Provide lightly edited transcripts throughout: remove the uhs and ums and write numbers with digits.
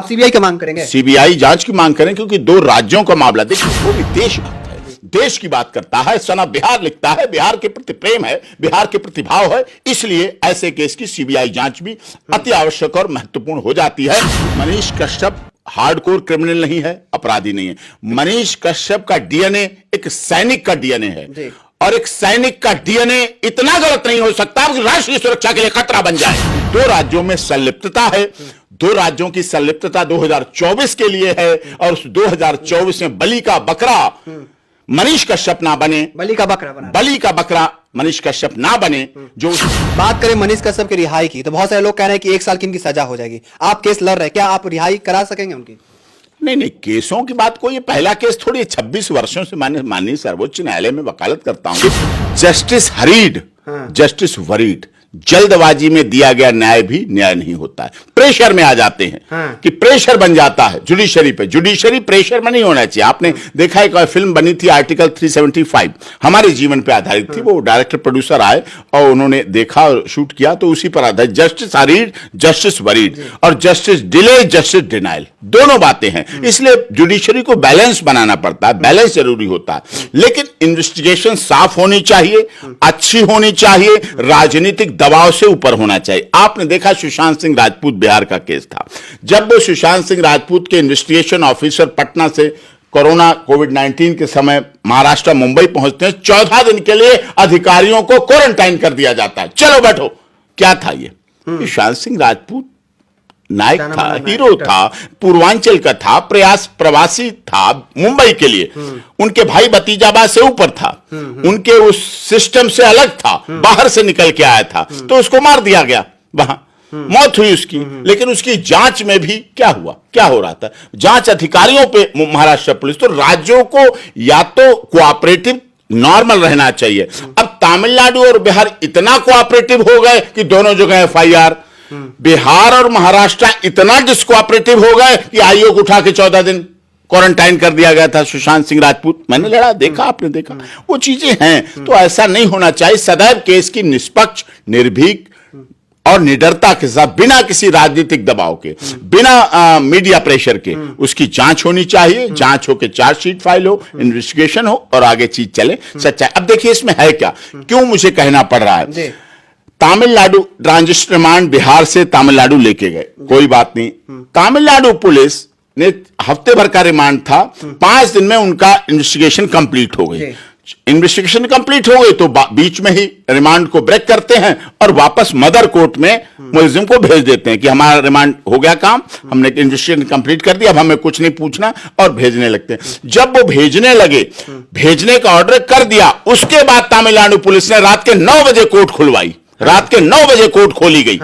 आप सीबीआई की मांग करेंगे? सीबीआई जांच की मांग करें, क्योंकि दो राज्यों का मामला, देखिए वो भी देशभक्त है, देश की बात करता है, सना बिहार लिखता है, बिहार के प्रति प्रेम है, बिहार के प्रति भाव है, इसलिए ऐसे केस की सीबीआई जांच भी अति आवश्यक और महत्वपूर्ण हो जाती है। मनीष कश्यप हार्डकोर क्रिमिनल नहीं है, अपराधी नहीं है। मनीष कश्यप का डीएनए एक सैनिक का डीएनए है, और एक सैनिक का डीएनए इतना गलत नहीं हो सकता कि राष्ट्रीय सुरक्षा के लिए खतरा बन जाए। दो राज्यों में संलिप्तता है, दो राज्यों की संलिप्तता 2024 के लिए है, और उस 2024 में बलि का बकरा मनीष कश्यप ना बने, बलि का बकरा बना, बलि का बकरा मनीष कश्यप ना बने। जो बात करें मनीष कश्यप की रिहाई की, तो बहुत सारे लोग कह रहे हैं कि 1 साल की इनकी सजा हो जाएगी। आप केस लड़ रहे हैं, क्या आप रिहाई करा सकेंगे उनकी? नहीं, केसों की बात को, ये पहला केस थोड़ी, 26 वर्षों से माननीय सर्वोच्च न्यायालय में वकालत करता हूं। जस्टिस हरीड, जस्टिस वरीड, जल्दबाजी में दिया गया न्याय भी न्याय नहीं होता है। प्रेशर में आ जाते हैं कि प्रेशर बन जाता है जुडिशरी पे, जुडिशरी प्रेशर में नहीं होना चाहिए। आपने देखा एक फिल्म बनी थी आर्टिकल 375, हमारे जीवन पे आधारित थी। वो डायरेक्टर प्रोड्यूसर आए और उन्होंने देखा और शूट किया, तो उसी पर आधारित जस्टिस हरीड, जस्टिस वरीड, और जस्टिस डिले, जस्टिस डिनाइल, दोनों बातें हैं। इसलिए जुडिशरी को बैलेंस बनाना पड़ता है, बैलेंस जरूरी होता है। लेकिन इन्वेस्टिगेशन साफ होनी चाहिए, अच्छी होनी चाहिए, राजनीतिक दबाव से ऊपर होना चाहिए। आपने देखा सुशांत सिंह राजपूत बिहार का केस था, जब वो सुशांत सिंह राजपूत के इन्वेस्टिगेशन ऑफिसर पटना से कोरोना कोविड-19 के समय महाराष्ट्र मुंबई पहुंचते हैं, 14 दिन के लिए अधिकारियों को क्वारंटाइन कर दिया जाता है। चलो बैठो, क्या था ये? सुशांत सिंह राजपूत नायक था, हीरो था, पूर्वांचल का था, प्रवासी था मुंबई के लिए, उनके भाई भतीजाबा से ऊपर था, उनके उस सिस्टम से अलग था, बाहर से निकल के आया था, तो उसको मार दिया गया, वहां मौत हुई उसकी। लेकिन उसकी जांच में भी क्या हुआ, क्या हो रहा था? जांच अधिकारियों पे महाराष्ट्र पुलिस। तो राज्यों को या तो कोऑपरेटिव नॉर्मल रहना चाहिए। अब तमिलनाडु और बिहार इतना कोऑपरेटिव हो गए कि दोनों जगह एफआईआर। बिहार और महाराष्ट्र इतना डिस्कोऑपरेटिव हो गए कि आयोग उठा के 14 दिन क्वारंटाइन कर दिया गया था सुशांत सिंह राजपूत। मैंने लड़ा, देखा, आपने देखा, वो चीजें हैं। तो ऐसा नहीं होना चाहिए। सदैव केस की निष्पक्ष, निर्भीक और निडरता के साथ, बिना किसी राजनीतिक दबाव के, बिना मीडिया प्रेशर के उसकी जांच होनी चाहिए। जांच हो के चार्जशीट फाइल हो, इन्वेस्टिगेशन हो, और आगे चीज चले सच्चाई। अब देखिए इसमें है क्या, क्यों मुझे कहना पड़ रहा है। तमिलनाडु ट्रांजिट रिमांड बिहार से तमिलनाडु लेके गए, कोई बात नहीं। तमिलनाडु पुलिस ने हफ्ते भर का रिमांड था, 5 दिन में उनका इन्वेस्टिगेशन कंप्लीट हो गई। इन्वेस्टिगेशन कंप्लीट हो गई तो बीच में ही रिमांड को ब्रेक करते हैं और वापस मदर कोर्ट में मुलजिम को भेज देते हैं कि हमारा रिमांड हो गया काम, हमने इन्वेस्टिगेशन कंप्लीट कर दिया, अब हमें कुछ नहीं पूछना, और भेजने लगते हैं। जब वो भेजने लगे, भेजने का ऑर्डर कर दिया, उसके बाद तमिलनाडु पुलिस ने रात के 9 बजे कोर्ट खुलवाई। रात के 9 बजे कोर्ट खोली गई।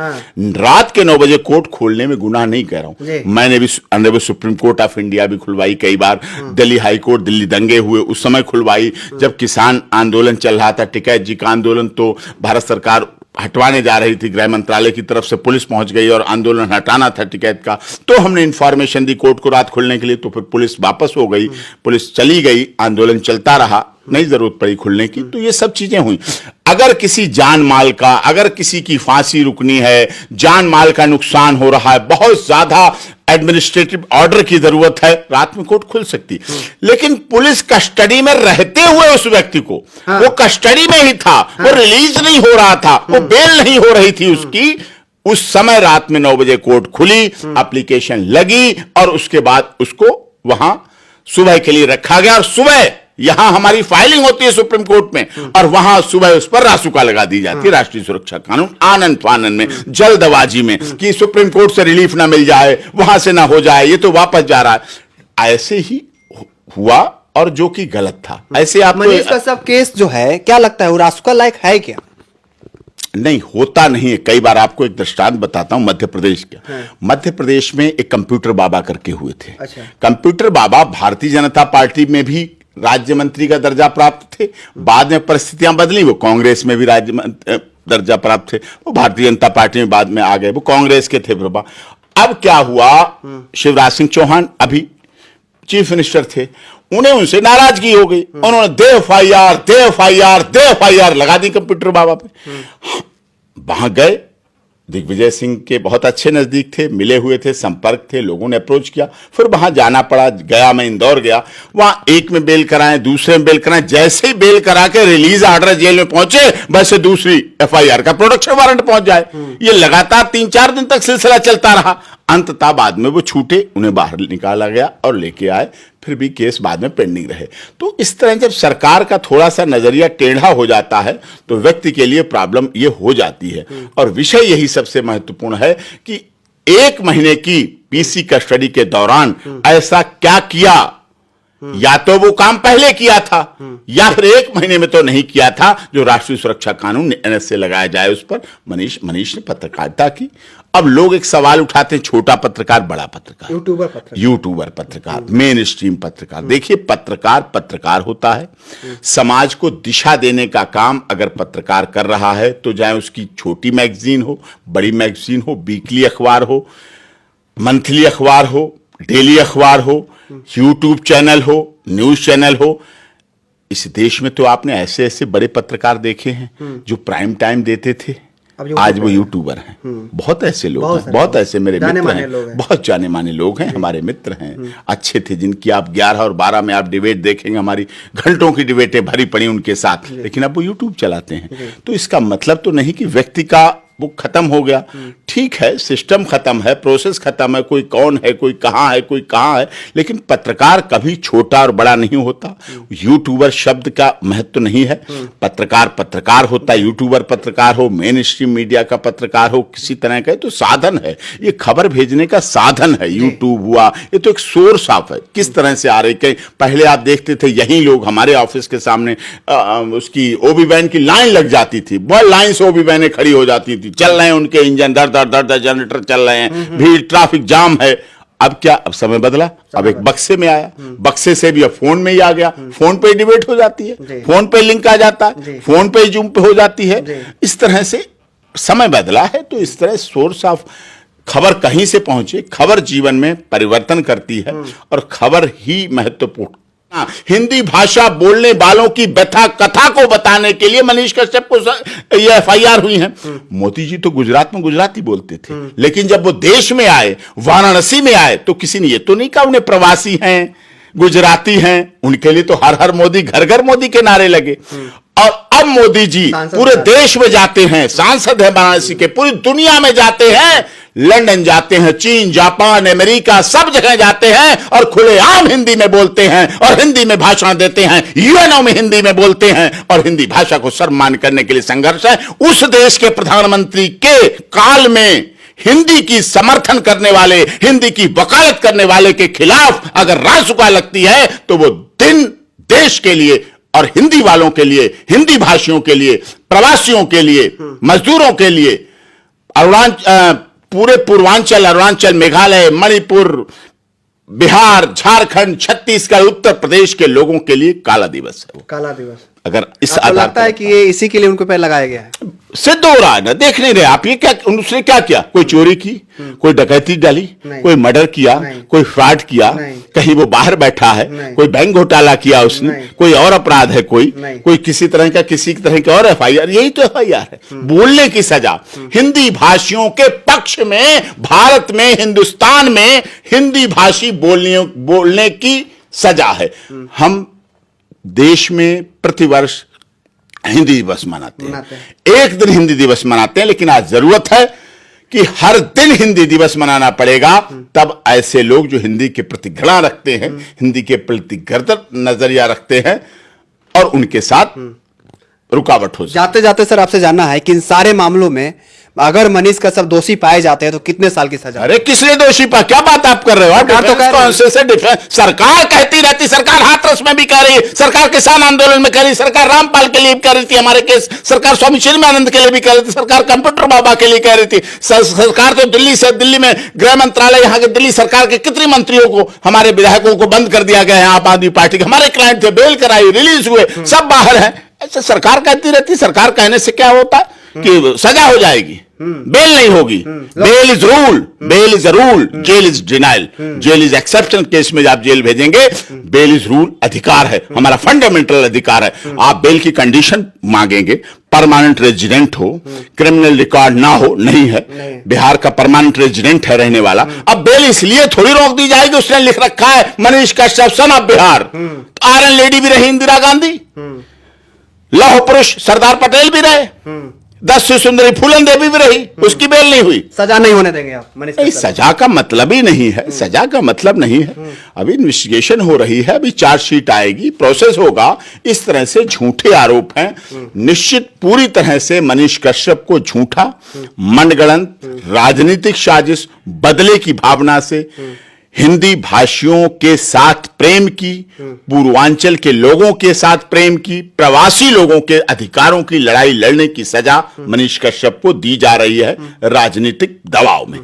रात के 9 बजे कोर्ट खोलने में गुनाह नहीं कह रहा हूं, मैंने भी honourable supreme court of India भी खुलवाई कई बार, दिल्ली हाई कोर्ट, दिल्ली दंगे हुए उस समय खुलवाई, जब किसान आंदोलन चल रहा था, टिकैत जी का आंदोलन, तो भारत सरकार हटवाने जा रही थी, गृह मंत्रालय की तरफ से पुलिस पहुंच गई और आंदोलन हटाना था टिकैत का, तो हमने इंफॉर्मेशन दी कोर्ट को रात खोलने के लिए, तो फिर पुलिस वापस हो गई, पुलिस चली गई, आंदोलन चलता रहा, नहीं जरूरत पड़ी खुलने की। तो ये सब चीजें हुई। अगर किसी जान माल का, अगर किसी की फांसी रुकनी है, जान माल का नुकसान हो रहा है, बहुत ज्यादा एडमिनिस्ट्रेटिव ऑर्डर की जरूरत है, रात में कोर्ट खुल सकती। लेकिन पुलिस कस्टडी में रहते हुए उस व्यक्ति को, वो कस्टडी में ही था, वो रिलीज नहीं हो रहा था, वो बेल नहीं हो रही थी उसकी, उस समय रात में 9 बजे कोर्ट खुली, एप्लीकेशन लगी, और उसके बाद उसको वहां सुबह के लिए रखा गया। और सुबह यहां हमारी फाइलिंग होती है सुप्रीम कोर्ट में, और वहां सुबह उस पर रासुका लगा दी जाती है, राष्ट्रीय सुरक्षा कानून, आनंद फानन में, जल्दबाजी में, कि सुप्रीम कोर्ट से रिलीफ ना मिल जाए, वहां से ना हो जाए, ये तो वापस जा रहा है। ऐसे ही हुआ, और जो कि गलत था। ऐसे आप मनीष कश्यप केस जो है, क्या लगता है वो रासुका लायक है क्या? नहीं, होता नहीं है। कई बार आपको एक दृष्टांत बताता हूं मध्य प्रदेश का। मध्य प्रदेश में एक कंप्यूटर बाबा करके हुए थे। कंप्यूटर बाबा भारतीय जनता पार्टी में भी राज्य मंत्री का दर्जा प्राप्त थे, बाद में परिस्थितियां बदली, वो कांग्रेस में भी राज्य दर्जा प्राप्त थे, वो भारतीय जनता पार्टी में बाद में आ गए, वो कांग्रेस के थे बाबा। अब क्या हुआ, शिवराज सिंह चौहान अभी चीफ मिनिस्टर थे, उन्हें उनसे नाराजगी हो गई, उन्होंने दे एफआईआर लगा दी कंप्यूटर बाबा पे। वहां गए, दिग्विजय सिंह के बहुत अच्छे नजदीक थे, मिले हुए थे, संपर्क थे, लोगों ने अप्रोच किया, फिर वहां जाना पड़ा। गया, मैं इंदौर गया, वहां एक में बेल कराएं, दूसरे में बेल कराएं, जैसे ही बेल करा के रिलीज ऑर्डर जेल में पहुंचे, वैसे दूसरी एफआईआर का प्रोडक्शन वारंट पहुंच जाए। ये लगातार 3-4 दिन तक सिलसिला चलता रहा। अंततः बाद में वो छूटे, उन्हें बाहर निकाला गया और लेके आए, फिर भी केस बाद में पेंडिंग रहे। तो इस तरह जब सरकार का थोड़ा सा नजरिया टेढ़ा हो जाता है तो व्यक्ति के लिए प्रॉब्लम ये हो जाती है। और विषय यही सबसे महत्वपूर्ण है कि 1 महीने की पीसी कस्टडी के दौरान ऐसा क्या किया, या तो वो काम पहले किया था या फिर 1 महीने में तो नहीं किया था जो राष्ट्रीय सुरक्षा कानून एनएसए लगाया जाए उस पर। मनीष ने पत्रकारिता की। अब लोग एक सवाल उठाते हैं, छोटा पत्रकार, बड़ा पत्रकार, यूट्यूबर पत्रकार, मेन स्ट्रीम पत्रकार। देखिए, पत्रकार होता है। समाज को दिशा देने का काम अगर पत्रकार कर रहा है तो चाहे उसकी छोटी मैगजीन हो, बड़ी मैगजीन हो, वीकली अखबार हो, मंथली अखबार हो, डेली अखबार हो, यूट्यूब चैनल हो, न्यूज चैनल हो। इस देश में तो आपने ऐसे ऐसे बड़े पत्रकार देखे हैं जो प्राइम टाइम देते थे, आज वो यूट्यूबर हैं। बहुत ऐसे लोग हैं, बहुत ऐसे मेरे मित्र हैं, बहुत जाने माने लोग हैं, हमारे मित्र हैं, अच्छे थे, जिनकी आप 11 और 12 में आप डिबेट देखेंगे, हमारी घंटों की डिबेटें भरी पड़ी उनके साथ, लेकिन अब वो यूट्यूब चलाते हैं। तो इसका मतलब तो नहीं कि व्यक्ति का वो खत्म हो गया। ठीक है, सिस्टम खत्म है, प्रोसेस खत्म है, कोई कौन है, कोई कहां है, कोई कहां है, लेकिन पत्रकार कभी छोटा और बड़ा नहीं होता। यूट्यूबर शब्द का महत्व नहीं है। पत्रकार होता है, यूट्यूबर पत्रकार हो, मेन स्ट्रीम मीडिया का पत्रकार हो, किसी तरह का तो साधन है, ये खबर भेजने का साधन है। यूट्यूब हुआ, ये तो एक सोर्स ऑफ है, किस तरह से आ रही। कहीं पहले आप देखते थे यही लोग हमारे ऑफिस के सामने उसकी ओबी वैन की लाइन लग जाती थी, बहुत लाइन से ओबी वैनें खड़ी हो जाती थी, चल रहे हैं उनके इंजन, दर जनरेटर चल रहे हैं, भीड़, ट्रैफिक जाम है। अब क्या, अब समय बदला, अब एक बक्से में आया, बक्से से भी अब फोन में ही आ गया, फोन पे डिबेट हो जाती है, फोन पे लिंक आ जाता है, फोन पे जूम पे हो जाती है। इस तरह से समय बदला है। तो इस तरह सोर्स ऑफ खबर कहीं से पहुंचे, खबर जीवन में परिवर्तन करती है और खबर ही महत्वपूर्ण। हिंदी भाषा बोलने वालों की व्यथा कथा को बताने के लिए मनीष कश्यप को ये एफआईआर हुई है। मोदी जी तो गुजरात में गुजराती बोलते थे, लेकिन जब वो देश में आए, वाराणसी में आए, तो किसी ने ये तो नहीं कहा उन्हें प्रवासी हैं, गुजराती हैं। उनके लिए तो हर हर मोदी, घर घर मोदी के नारे लगे। और अब मोदी जी पूरे देश में जाते हैं, सांसद है वाराणसी के, पूरी दुनिया में जाते हैं, लंदन जाते हैं, चीन, जापान, अमेरिका, सब जगह जाते हैं और खुलेआम हिंदी में बोलते हैं और हिंदी में भाषण देते हैं, यूएनओ में हिंदी में बोलते हैं और हिंदी भाषा को सम्मान करने के लिए संघर्ष है। उस देश के प्रधानमंत्री के काल में हिंदी की समर्थन करने वाले, हिंदी की वकालत करने वाले के खिलाफ अगर रासुका लगती है तो वो दिन देश के लिए और हिंदी वालों के लिए, हिंदी भाषियों के लिए, प्रवासियों के लिए, मजदूरों के लिए, पूरे पूर्वांचल, अरुणाचल, मेघालय, मणिपुर, बिहार, झारखंड, छत्तीसगढ़, उत्तर प्रदेश के लोगों के लिए काला दिवस है। वो काला दिवस अगर इस आधार लगता है कि ये इसी के लिए उनको पे लगाया गया है, सिद्ध हो रहा है ना, देख नहीं रहे आप। ये क्या, उसने क्या किया? कोई चोरी की, कोई डकैती डाली, कोई मर्डर किया, कोई फ्रॉड किया, कहीं वो बाहर बैठा है, कोई बैंक घोटाला किया उसने, कोई और अपराध है, कोई किसी तरह का और एफआईआर। यही तो एफआईआर है, बोलने की सजा। हिंदी भाषियों के पक्ष में भारत में, हिंदुस्तान में हिंदी भाषी बोलने की सजा है। हम देश में प्रतिवर्ष हिंदी दिवस मनाते हैं, एक दिन हिंदी दिवस मनाते हैं, लेकिन आज जरूरत है कि हर दिन हिंदी दिवस मनाना पड़ेगा। तब ऐसे लोग जो हिंदी के प्रति घृणा रखते हैं, हिंदी के प्रति गलत नजरिया रखते हैं, और उनके साथ रुकावट हो जाए। जाते जाते सर आपसे जानना है कि इन सारे मामलों में अगर मनीष कश्यप दोषी पाए जाते हैं तो कितने साल की सजा? अरे किसने दोषी पाया? क्या बात आप कर रहे हो? सरकार कहती रहती, सरकार हाथरस में भी कह रही है, सरकार किसान आंदोलन में कह रही, सरकार रामपाल के लिए कह रही थी हमारे केस, सरकार स्वामी चिन्मयानंद के लिए भी कह रही थी, सरकार कंप्यूटर बाबा के लिए कह रही थी, सरकार तो दिल्ली में गृह मंत्रालय, यहाँ के दिल्ली सरकार के कितने मंत्रियों को, हमारे विधायकों को बंद कर दिया गया है। आम आदमी पार्टी के हमारे क्लाइंट थे, बेल कराई, रिलीज हुए, सब बाहर है। ऐसे सरकार कहती रहती, सरकार कहने से क्या होता कि सजा हो जाएगी? बेल नहीं होगी। Bail is rule, bail is a rule, jail is denial. Jail is exception case में आप जेल भेजेंगे, बेल इज रूल अधिकार है, हमारा फंडामेंटल अधिकार है। आप बेल की कंडीशन मांगेंगे, परमानेंट रेजिडेंट हो, क्रिमिनल रिकॉर्ड ना हो, नहीं है, बिहार का परमानेंट रेजिडेंट है रहने वाला। अब बेल इसलिए थोड़ी रोक दी जाएगी, उसने लिख रखा है Manish Kashyap son of Bihar. Iron lady भी रही इंदिरा गांधी, लौह पुरुष सरदार पटेल भी रहे, 10 सुंदरी फूलन देवी भी रही, उसकी बेल नहीं हुई। सजा नहीं होने देंगे आप मनीष कश्यप? सजा का मतलब ही नहीं है, सजा का मतलब नहीं है। अभी इन्वेस्टिगेशन हो रही है, अभी चार्जशीट आएगी, प्रोसेस होगा। इस तरह से झूठे आरोप हैं, निश्चित पूरी तरह से मनीष कश्यप को झूठा, मनगढ़ंत, राजनीतिक साजिश, बदले की भावना से हिंदी भाषियों के साथ प्रेम की, पूर्वांचल के लोगों के साथ प्रेम की, प्रवासी लोगों के अधिकारों की लड़ाई लड़ने की सजा मनीष कश्यप को दी जा रही है राजनीतिक दबाव में।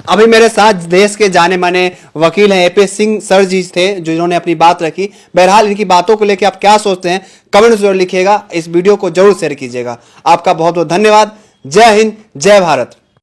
अभी मेरे साथ देश के जाने माने वकील हैं एपी सिंह सर जी थे, जिन्होंने अपनी बात रखी। बहरहाल इनकी बातों को लेकर आप क्या सोचते हैं कमेंट जरूर लिखिएगा, इस वीडियो को जरूर शेयर कीजिएगा। आपका बहुत बहुत धन्यवाद। जय हिंद, जय भारत।